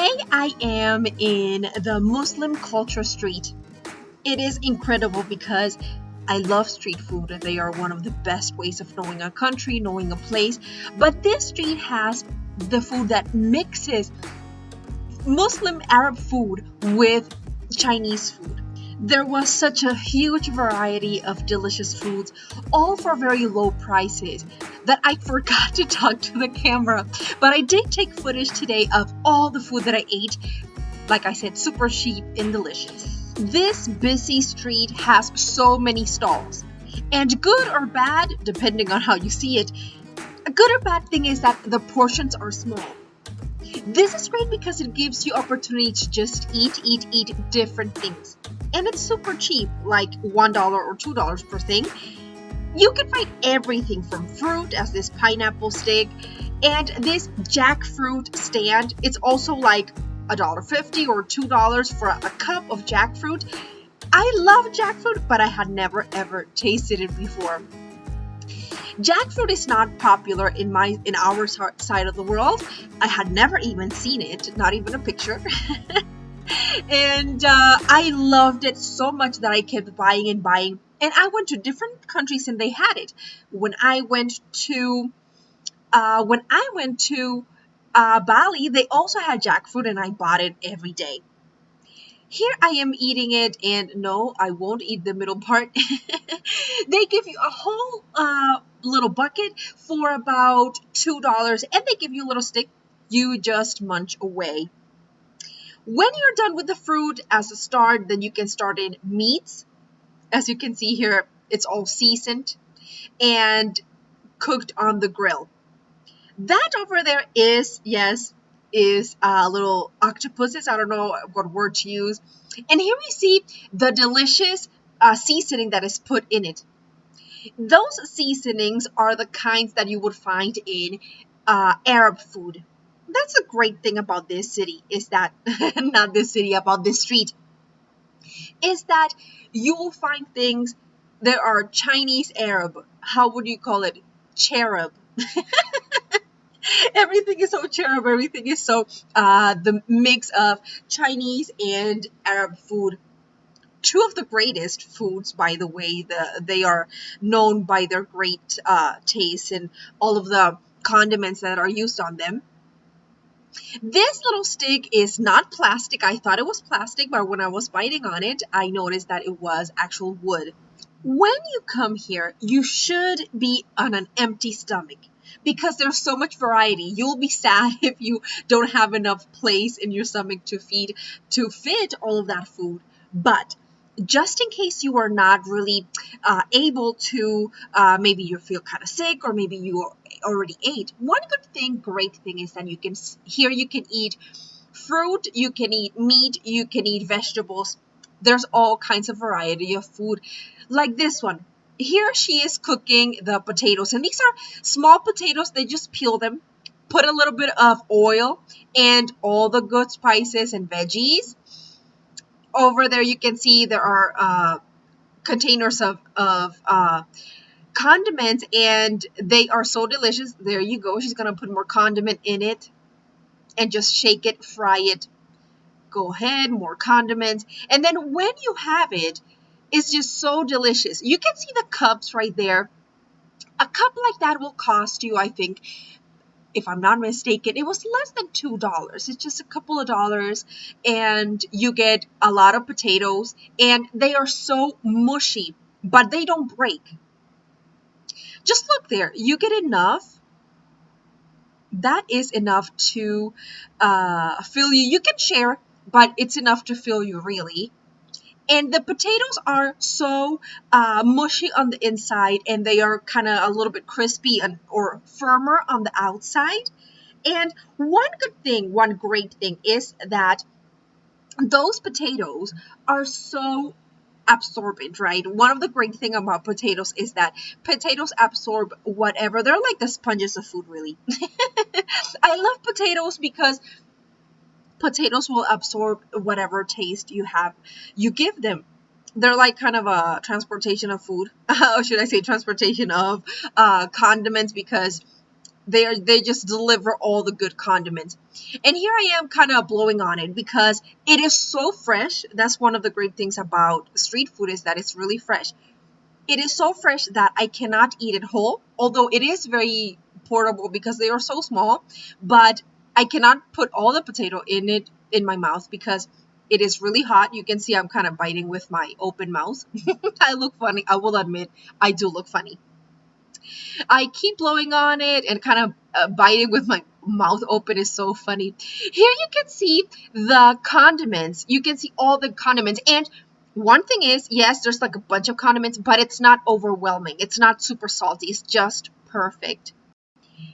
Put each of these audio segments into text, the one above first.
Today I am in the Muslim culture street. It is incredible because I love street food. They are one of the best ways of knowing a country, knowing a place. But this street has the food that mixes Muslim Arab food with Chinese food. There was such a huge variety of delicious foods, all for very low prices, that I forgot to talk to the camera. But I did take footage today of all the food that I ate. Like I said, super cheap and delicious. This busy street has so many stalls. And good or bad, depending on how you see it, a good or bad thing is that the portions are small. This is great because it gives you opportunity to just eat different things. And it's super cheap, like $1 or $2 per thing. You can find everything from fruit, as this pineapple stick, and this jackfruit stand. It's also like $1.50 or $2 for a cup of jackfruit. I love jackfruit, but I had never ever tasted it before. Jackfruit is not popular in our side of the world. I had never even seen it, not even a picture. And I loved it so much that I kept buying and buying. And I went to different countries and they had it. When I went to Bali, they also had jackfruit, and I bought it every day. Here I am eating it, and no, I won't eat the middle part. They give you a whole little bucket for about $2, and they give you a little stick. You just munch away. When you're done with the fruit as a start, then you can start in meats. As you can see here, it's all seasoned and cooked on the grill. That over there is little octopuses. I don't know what word to use. And here we see the delicious seasoning that is put in it. Those seasonings are the kinds that you would find in Arab food. That's a great thing about this city, is that, not this city, about this street, is that you will find things that are Chinese Arab. How would you call it? Cherub. Everything is so cherub. Everything is so the mix of Chinese and Arab food. Two of the greatest foods, by the way. They are known by their great taste and all of the condiments that are used on them. This little stick is not plastic. I thought it was plastic, but when I was biting on it, I noticed that it was actual wood. When you come here, you should be on an empty stomach because there's so much variety. You'll be sad if you don't have enough place in your stomach to fit all of that food. But just in case you are not really able to, maybe you feel kind of sick, or maybe you already ate. One great thing is that you can eat fruit, you can eat meat, you can eat vegetables. There's all kinds of variety of food. Like this one. Here she is cooking the potatoes. And these are small potatoes. They just peel them, put a little bit of oil, and all the good spices and veggies. Over there you can see there are containers of condiments, and they are so delicious. There you go. She's going to put more condiment in it and just shake it, fry it. Go ahead, more condiments. And then when you have it, it's just so delicious. You can see the cups right there. A cup like that will cost you, I think, if I'm not mistaken, it was less than $2. It's just a couple of dollars, and you get a lot of potatoes, and they are so mushy, but they don't break. Just look there. You get enough. That is enough to fill you. You can share, but it's enough to fill you, really. And the potatoes are so mushy on the inside, and they are kind of a little bit crispy or firmer on the outside. And one great thing is that those potatoes are so absorbent, right? One of the great thing about potatoes is that potatoes absorb whatever. They're like the sponges of food, really. I love potatoes because potatoes will absorb whatever taste you give them. They're like kind of a transportation of food. Or should I say transportation of condiments, because They just deliver all the good condiments. And here I am kind of blowing on it because it is so fresh. That's one of the great things about street food, is that it's really fresh. It is so fresh that I cannot eat it whole, although it is very portable because they are so small. But I cannot put all the potato in my mouth because it is really hot. You can see I'm kind of biting with my open mouth. I look funny. I will admit, I do look funny. I keep blowing on it and kind of biting with my mouth open is so funny. Here you can see the condiments. You can see all the condiments. And one thing is, yes, there's like a bunch of condiments, but it's not overwhelming. It's not super salty. It's just perfect.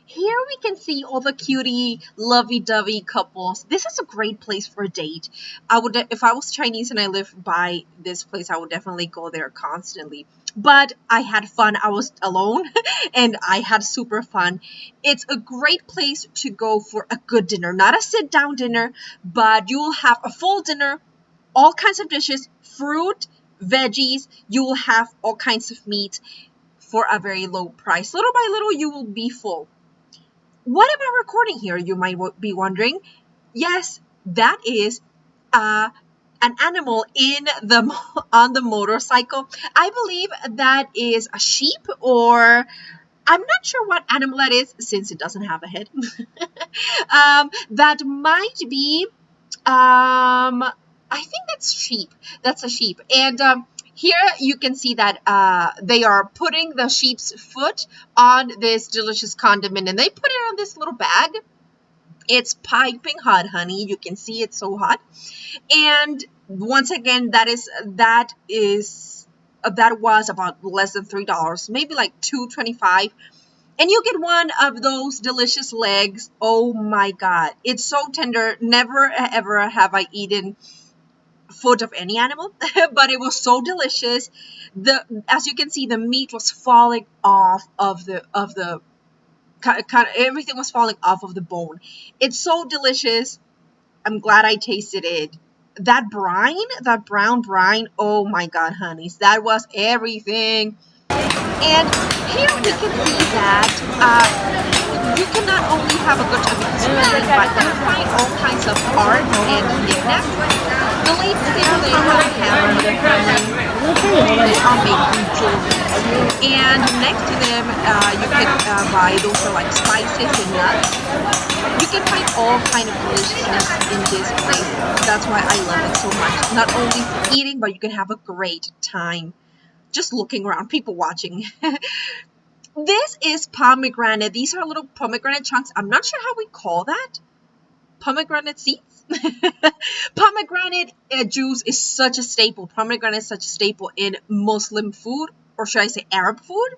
Here we can see all the cutie, lovey-dovey couples. This is a great place for a date. I would, if I was Chinese and I lived by this place, I would definitely go there constantly. But I had fun. I was alone and I had super fun. It's a great place to go for a good dinner, not a sit-down dinner, but you'll have a full dinner, all kinds of dishes, fruit, veggies. You will have all kinds of meat for a very low price. Little by little, you will be full. What am I recording here? You might be wondering. Yes, that is an animal on the motorcycle. I believe that is a sheep, or I'm not sure what animal that is since it doesn't have a head. That might be I think that's sheep. That's a sheep. And here you can see that they are putting the sheep's foot on this delicious condiment, and they put it on this little bag. It's piping hot, honey. You can see it's so hot. And once again, that was about less than $3, maybe like $2.25. And you get one of those delicious legs. Oh my God. It's so tender. Never ever have I eaten foot of any animal, but it was so delicious. As you can see, the meat was falling off of the kind of everything was falling off of the bone. It's so delicious. I'm glad I tasted it. That brine, that brown brine, oh my God, honeys, that was everything. And here we can see that you can not only have a good time with this food, but you can find all kinds of art and knickknacks. The ladies there, they have a hammer, they're hammering, they are making jewelry. And next to them, you can buy, those are like spices and nuts. You can find all kind of deliciousness in this place. That's why I love it so much. Not only for eating, but you can have a great time just looking around, people watching. This is pomegranate. These are little pomegranate chunks. I'm not sure how we call that. Pomegranate seeds? Pomegranate juice is such a staple. Pomegranate is such a staple in Muslim food, or should I say Arab food?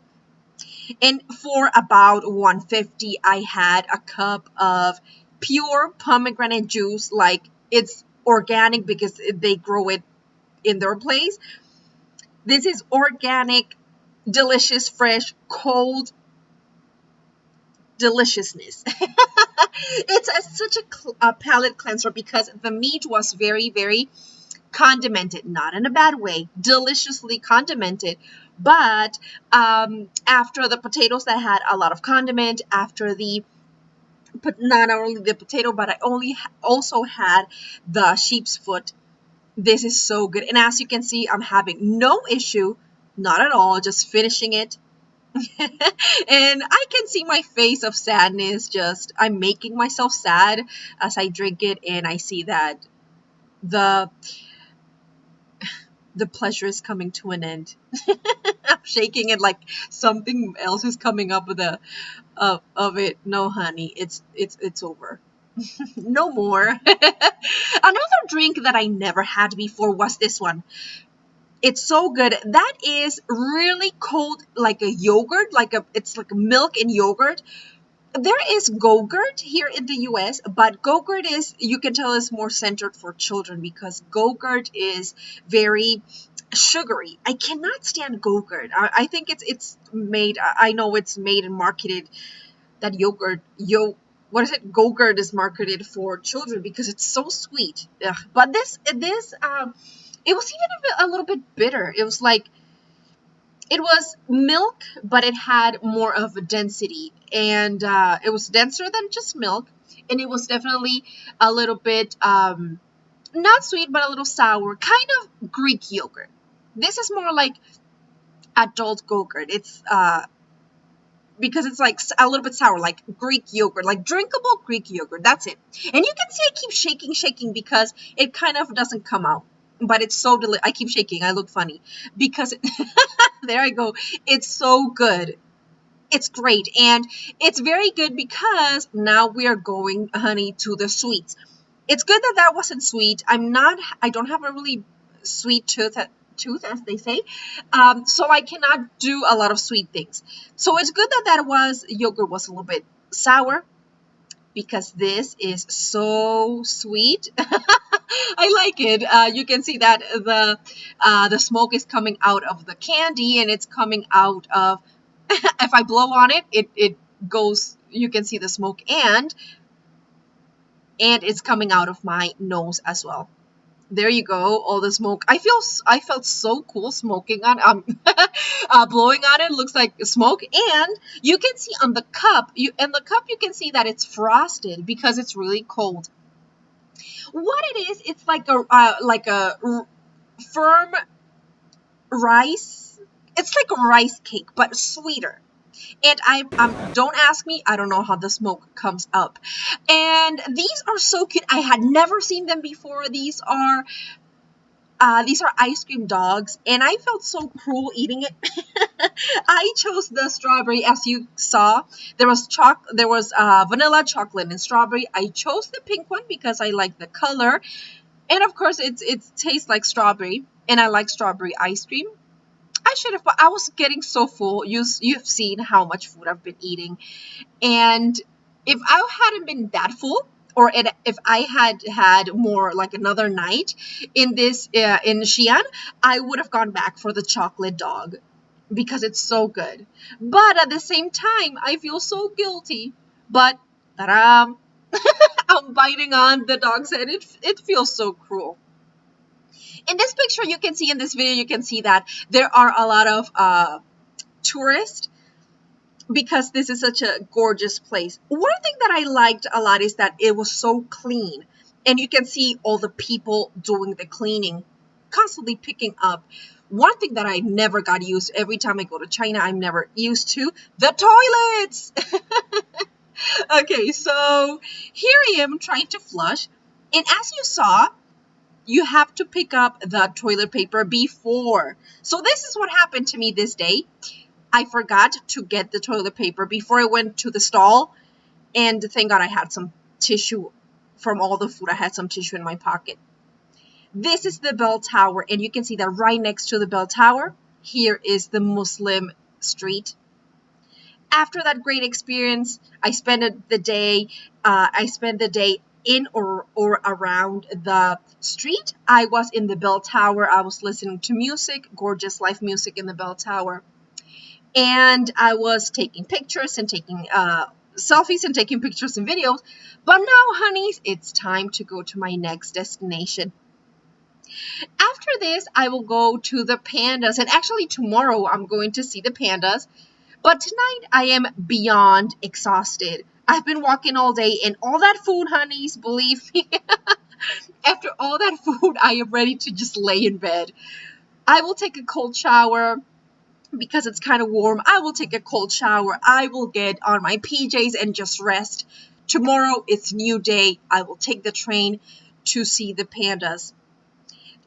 And for about $1.50, I had a cup of pure pomegranate juice. Like, it's organic because they grow it in their place. This is organic, delicious, fresh, cold deliciousness. It's such a palate cleanser because the meat was very, very condimented, not in a bad way, deliciously condimented. But after the potatoes that had a lot of condiment, but not only the potato, but I also had the sheep's foot. This is so good. And as you can see, I'm having no issue, not at all, just finishing it. And I can see my face of sadness. Just, I'm making myself sad as I drink it, and I see that the pleasure is coming to an end. I'm shaking it like something else is coming up with of it. No, honey, it's over. No more. Another drink that I never had before was this one. It's so good. That is really cold, like a yogurt, it's like milk and yogurt. There is Go-Gurt here in the US, but Go-Gurt is, you can tell, is more centered for children because Go-Gurt is very sugary. I cannot stand Go-Gurt. I think it's made, I know it's made and marketed, that what is it? Go-Gurt is marketed for children because it's so sweet. Ugh. But it was even a little bit bitter. It was like, It was milk, but it had more of a density, and it was denser than just milk, and it was definitely a little bit not sweet, but a little sour, kind of Greek yogurt. This is more like adult yogurt. It's because it's like a little bit sour, like Greek yogurt, like drinkable Greek yogurt. That's it. And you can see I keep shaking because it kind of doesn't come out. But it's so delicious. I keep shaking. I look funny because there I go. It's so good. It's great. And it's very good because now we are going, honey, to the sweets. It's good that that wasn't sweet. I don't have a really sweet tooth, as they say. So I cannot do a lot of sweet things. So it's good that yogurt was a little bit sour because this is so sweet. I like it. You can see that the smoke is coming out of the candy, and it's coming out of. If I blow on it, it goes. You can see the smoke, and it's coming out of my nose as well. There you go, all the smoke. I felt so cool smoking on blowing on it. Looks like smoke, and you can see on the cup. You can see that it's frosted because it's really cold. What it is, it's like a firm rice. It's like a rice cake, but sweeter. And I don't ask me, I don't know how the smoke comes up. And these are so cute. I had never seen them before. These are ice cream dogs, and I felt so cruel eating it. I chose the strawberry, as you saw. There was vanilla, chocolate, and strawberry. I chose the pink one because I like the color, and of course, it tastes like strawberry, and I like strawberry ice cream. I should have. I was getting so full. You've seen how much food I've been eating, and if I hadn't been that full, or if I had more like another night in Xi'an, I would have gone back for the chocolate dog because it's so good. But at the same time, I feel so guilty. But ta-da, I'm biting on the dog's head. It feels so cruel. In this picture, you can see in this video, you can see that there are a lot of tourists because this is such a gorgeous place. One thing that I liked a lot is that it was so clean, and you can see all the people doing the cleaning, constantly picking up. One thing that I never got used to, every time I go to China, I'm never used to the toilets. Okay, so here I am trying to flush, and as you saw, you have to pick up the toilet paper before. So this is what happened to me this day. I forgot to get the toilet paper before I went to the stall, and thank God I had some tissue from all the food. I had some tissue in my pocket. This is the bell tower, and you can see that right next to the bell tower, here is the Muslim street. After that great experience, I spent the day in or around the street. I was in the bell tower. I was listening to music, gorgeous live music in the bell tower. And I was taking pictures and taking selfies and taking pictures and videos. But now, honeys, it's time to go to my next destination. After this, I will go to the pandas. And actually, tomorrow, I'm going to see the pandas. But tonight, I am beyond exhausted. I've been walking all day, and all that food, honeys, believe me. After all that food, I am ready to just lay in bed. I will take a cold shower because it's kind of warm. I will take a cold shower. I will get on my PJs and just rest. Tomorrow, it's new day. I will take the train to see the pandas.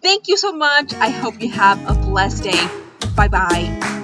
Thank you so much. I hope you have a blessed day. Bye-bye.